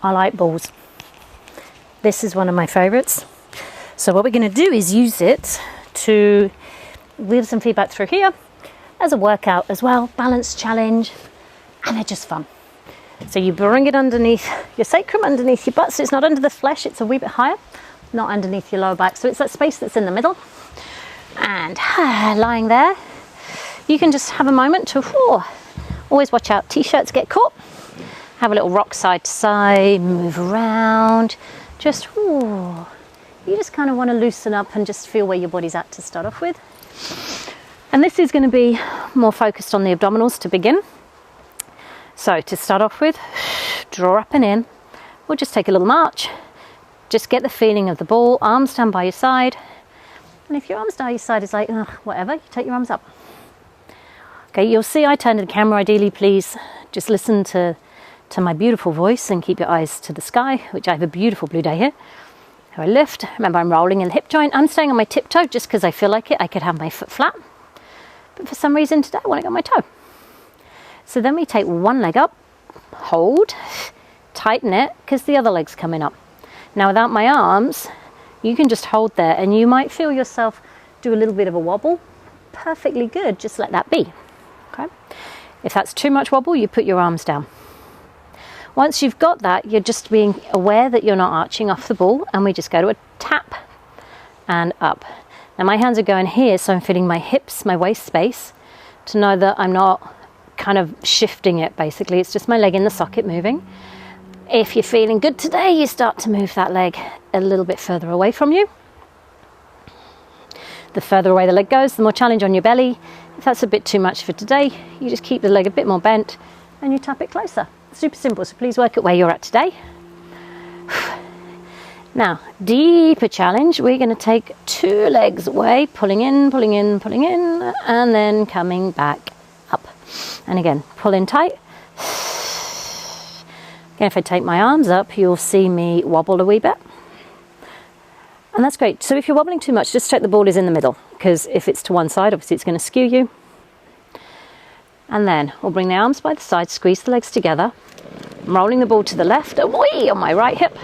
I like balls. This is one of my favorites. So what we're going to do is use it to leave some feedback through here as a workout as well, balance challenge, and they're just fun. So you bring it underneath your sacrum, underneath your butt, so it's not under the flesh, it's a wee bit higher, not underneath your lower back. So it's that space that's in the middle. And lying there, you can just have a moment to, always watch out, t-shirts get caught. Have a little rock side to side, move around, just, you just kind of want to loosen up and just feel where your body's at to start off with. And this is going to be more focused on the abdominals to begin. So to start off with, draw up and in. We'll just take a little march. Just get the feeling of the ball, arms down by your side. And if your arms down your side is like, whatever, you take your arms up. Okay, you'll see I turn to the camera. Ideally, please just listen to my beautiful voice and keep your eyes to the sky, which I have a beautiful blue day here. So I lift. Remember, I'm rolling in the hip joint. I'm staying on my tiptoe just because I feel like it. I could have my foot flat. But for some reason today, I want to go on my toe. So then we take one leg up, hold, tighten it, because the other leg's coming up. Now without my arms, you can just hold there and you might feel yourself do a little bit of a wobble. Perfectly good, just let that be. Okay. If that's too much wobble, you put your arms down. Once you've got that, you're just being aware that you're not arching off the ball, and we just go to a tap and up. Now my hands are going here, so I'm feeling my hips, my waist space, to know that I'm not kind of shifting it basically. It's just my leg in the socket moving. If you're feeling good today, you start to move that leg a little bit further away from you. The further away the leg goes, the more challenge on your belly. If that's a bit too much for today, you just keep the leg a bit more bent and you tap it closer. Super simple, so please work at where you're at today. Now, deeper challenge, we're going to take two legs away, pulling in, pulling in, pulling in, and then coming back up. And again, pull in tight. Again, if I take my arms up, you'll see me wobble a wee bit. And that's great. So if you're wobbling too much, just check the ball is in the middle, because if it's to one side, obviously it's going to skew you. And then we'll bring the arms by the side, squeeze the legs together. I'm rolling the ball to the left, away on my right hip.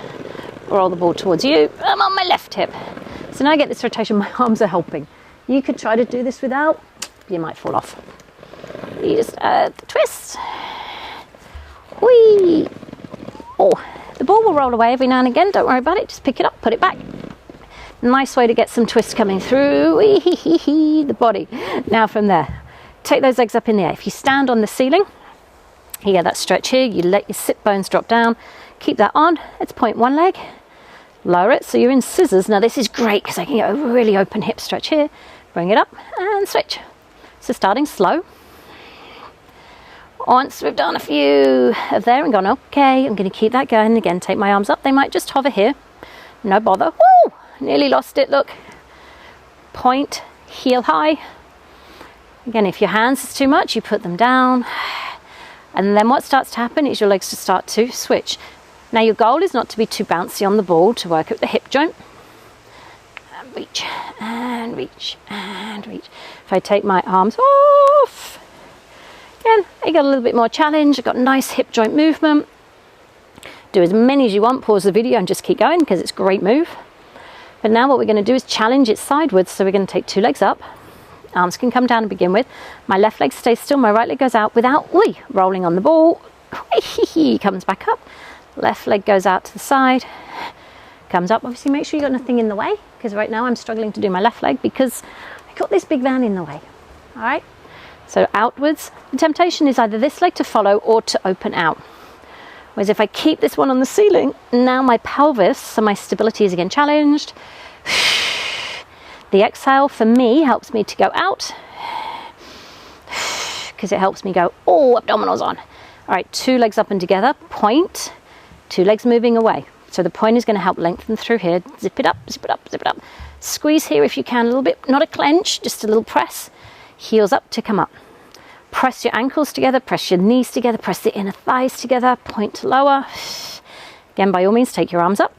Roll the ball towards you, I'm on my left hip. So now I get this rotation, my arms are helping. You could try to do this without, you might fall off. You just add the twist. Whee! Oh, the ball will roll away every now and again, don't worry about it, just pick it up, put it back. Nice way to get some twist coming through the body. Now from there, take those legs up in the air. If you stand on the ceiling, you get that stretch here, you let your sit bones drop down, keep that on. Let's point one leg, lower it, so you're in scissors. Now this is great because I can get a really open hip stretch here. Bring it up and switch. So starting slow. Once we've done a few of there and gone, okay, I'm going to keep that going. Again, take my arms up. They might just hover here. No bother. Woo! Nearly lost it, look. Point, heel high. Again, if your hands is too much, you put them down. And then what starts to happen is your legs just start to switch. Now your goal is not to be too bouncy on the ball, to work at the hip joint. And reach, and reach, and reach. If I take my arms off, again, I got a little bit more challenge. I've got nice hip joint movement. Do as many as you want, pause the video and just keep going because it's a great move. But now what we're going to do is challenge it sideways. So we're going to take two legs up. Arms can come down to begin with. My left leg stays still, my right leg goes out without rolling on the ball. Comes back up. Left leg goes out to the side, comes up. Obviously make sure you got nothing in the way, because right now I'm struggling to do my left leg because I got this big van in the way. All right, so outwards. The temptation is either this leg to follow or to open out. Whereas if I keep this one on the ceiling, now my pelvis, so my stability is again challenged. The exhale for me helps me to go out because it helps me go, abdominals on. All right, two legs up and together, point, two legs moving away. So the point is going to help lengthen through here. Zip it up, zip it up, zip it up. Squeeze here if you can a little bit, not a clench, just a little press. Heels up to come up. Press your ankles together, press your knees together, press the inner thighs together, point to lower. Again, by all means, take your arms up.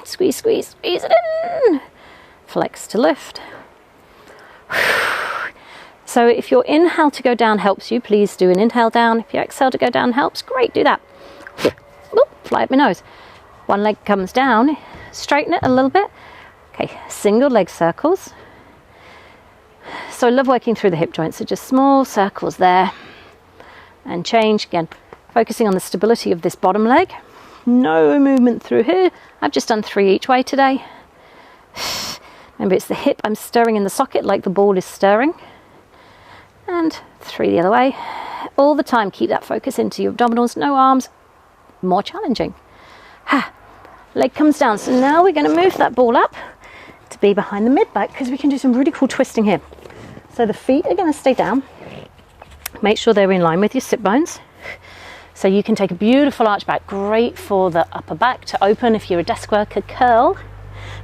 Squeeze, squeeze, squeeze it in. Flex to lift. So if your inhale to go down helps you, please do an inhale down. If your exhale to go down helps, great, do that. Oop, fly up my nose. One leg comes down, straighten it a little bit. Okay, single leg circles. So I love working through the hip joints, so just small circles there. And change again, focusing on the stability of this bottom leg. No movement through here. I've just done 3 each way today. Remember, it's the hip I'm stirring in the socket like the ball is stirring. And 3 the other way. All the time, keep that focus into your abdominals, no arms. More challenging. Leg comes down. So now we're going to move that ball up to be behind the mid-back because we can do some really cool twisting here. So the feet are going to stay down. Make sure they're in line with your sit bones. So you can take a beautiful arch back, great for the upper back to open if you're a desk worker, curl.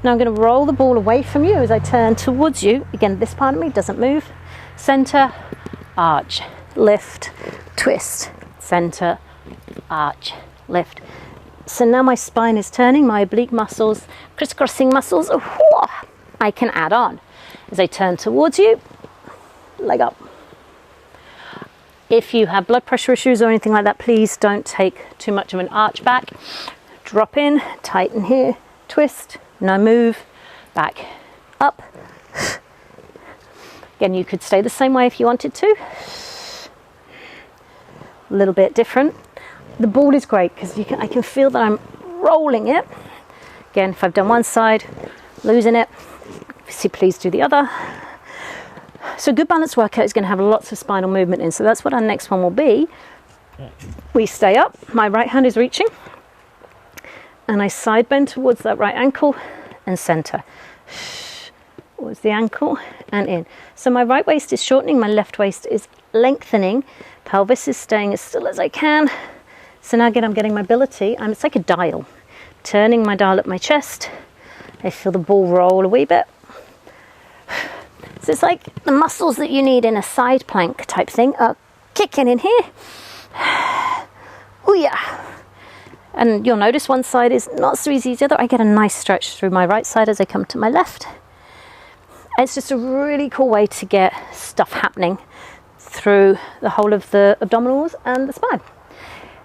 Now I'm going to roll the ball away from you as I turn towards you. Again, this part of me doesn't move. Center, arch, lift, twist, center, arch, lift. So now my spine is turning, my oblique muscles, crisscrossing muscles, I can add on. As I turn towards you, leg up. If you have blood pressure issues or anything like that, please don't take too much of an arch back. Drop in, tighten here, twist, no move, back, up. Again, you could stay the same way if you wanted to. A little bit different. The ball is great because I can feel that I'm rolling it. Again, if I've done one side, losing it, obviously please do the other. So a good balance workout is going to have lots of spinal movement in. So that's what our next one will be. We stay up, my right hand is reaching, and I side bend towards that right ankle and center. Towards the ankle and in. So my right waist is shortening, my left waist is lengthening, pelvis is staying as still as I can. So now again, I'm getting mobility. It's like a dial. Turning my dial at my chest. I feel the ball roll a wee bit. So it's like the muscles that you need in a side plank type thing are kicking in here. Oh yeah. And you'll notice one side is not so easy as the other. I get a nice stretch through my right side as I come to my left. It's just a really cool way to get stuff happening through the whole of the abdominals and the spine.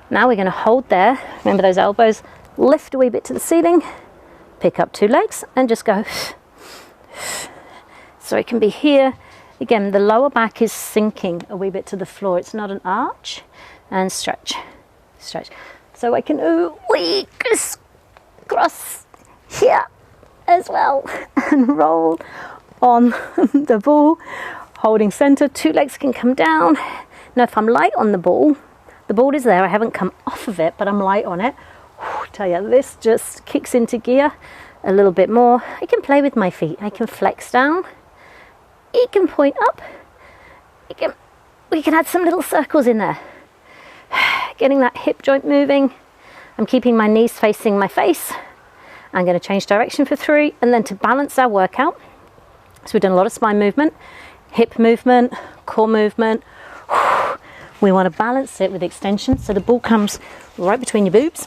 Now we're going to hold there. Remember those elbows. Lift a wee bit to the ceiling. Pick up 2 legs and just go. So it can be here. Again, the lower back is sinking a wee bit to the floor. It's not an arch. And stretch. Stretch. So I can cross here as well and roll on the ball, holding center. 2 legs can come down. Now if I'm light on the ball is there, I haven't come off of it, but I'm light on it. Tell you, this just kicks into gear a little bit more. I can play with my feet. I can flex down. It can point up. We can add some little circles in there. Getting that hip joint moving. I'm keeping my knees facing my face. I'm going to change direction for 3, and then to balance our workout. So we've done a lot of spine movement, hip movement, core movement. We want to balance it with extension, so the ball comes right between your boobs.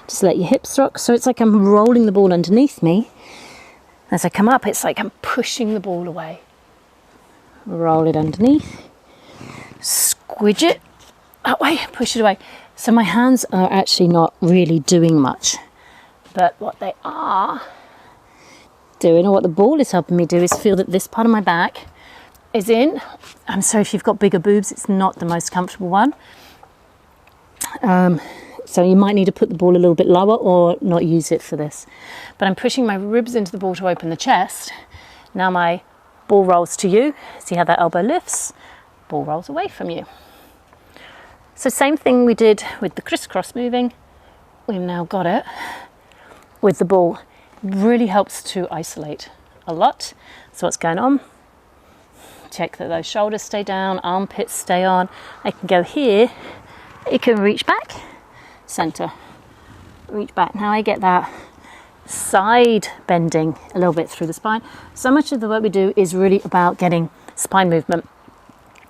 Just let your hips rock. So it's like I'm rolling the ball underneath me. As I come up, it's like I'm pushing the ball away. Roll it underneath. Squidge it that way, push it away. So my hands are actually not really doing much. But what they are doing, or what the ball is helping me do, is feel that this part of my back is in. I'm sorry if you've got bigger boobs, it's not the most comfortable one. So you might need to put the ball a little bit lower or not use it for this. But I'm pushing my ribs into the ball to open the chest. Now my ball rolls to you. See how that elbow lifts? Ball rolls away from you. So same thing we did with the crisscross moving. We've now got it with the ball. It really helps to isolate a lot. So what's going on? Check that those shoulders stay down, armpits stay on. I can go here. It can reach back, center, reach back. Now I get that side bending a little bit through the spine. So much of the work we do is really about getting spine movement,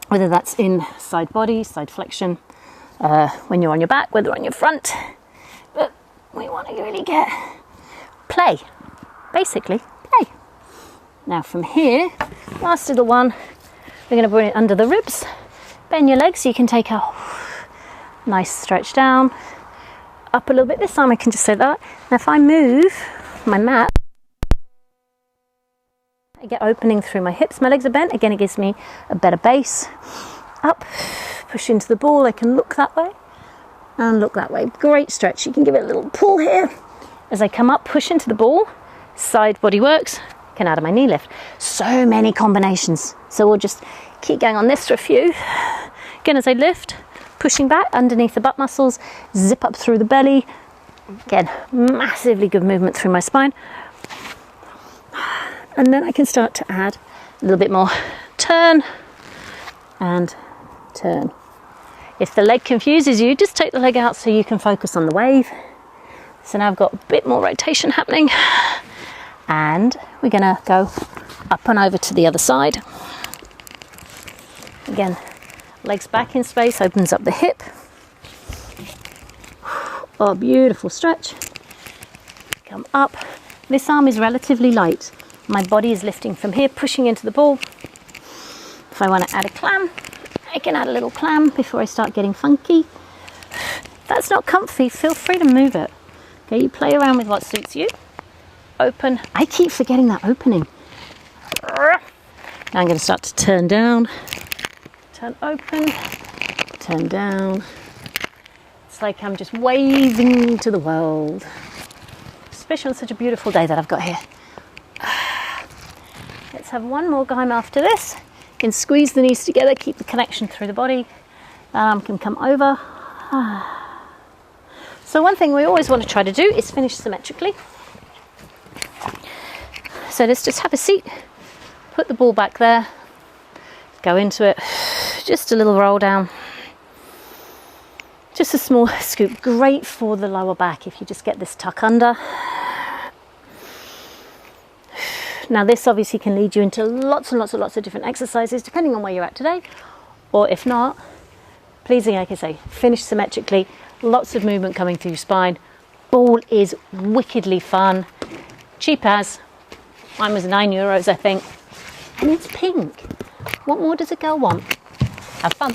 whether that's in side body, side flexion, when you're on your back, whether on your front. But we want to really get play, basically play. Now from here, last little one, we're going to bring it under the ribs, Bend your legs so you can take a nice stretch down, up a little bit. This time I can just say that. Now if I move my mat, I get opening through my hips. My legs are bent. Again, it gives me a better base. Up, push into the ball. I can look that way and look that way. Great stretch. You can give it a little pull here. As I come up, push into the ball. Side body works. Can add my knee lift. So many combinations. So we'll just keep going on this for a few. Again, as I lift, pushing back underneath the butt muscles, zip up through the belly. Again, massively good movement through my spine. And then I can start to add a little bit more turn and turn. If the leg confuses you, just take the leg out so you can focus on the wave. So now I've got a bit more rotation happening. And we're gonna go up and over to the other side. Again, legs back in space, opens up the hip. Oh, beautiful stretch. Come up. This arm is relatively light. My body is lifting from here, pushing into the ball. If I want to add a clam, I can add a little clam before I start getting funky. If that's not comfy, feel free to move it. Okay, you play around with what suits you. Open. I keep forgetting that opening. Now I'm going to start to turn down. Turn open. Turn down. It's like I'm just waving to the world. Especially on such a beautiful day that I've got here. Let's have one more time after this. You can squeeze the knees together, keep the connection through the body. That arm can come over. So one thing we always want to try to do is finish symmetrically. So let's just have a seat, put the ball back there, go into it, just a little roll down. Just a small scoop, great for the lower back if you just get this tuck under. Now this obviously can lead you into lots and lots of different exercises depending on where you're at today, or if not, pleasing, like I say, finish symmetrically, lots of movement coming through your spine. Ball is wickedly fun, cheap as, mine was €9 I think, and it's pink. What more does a girl want? Have fun.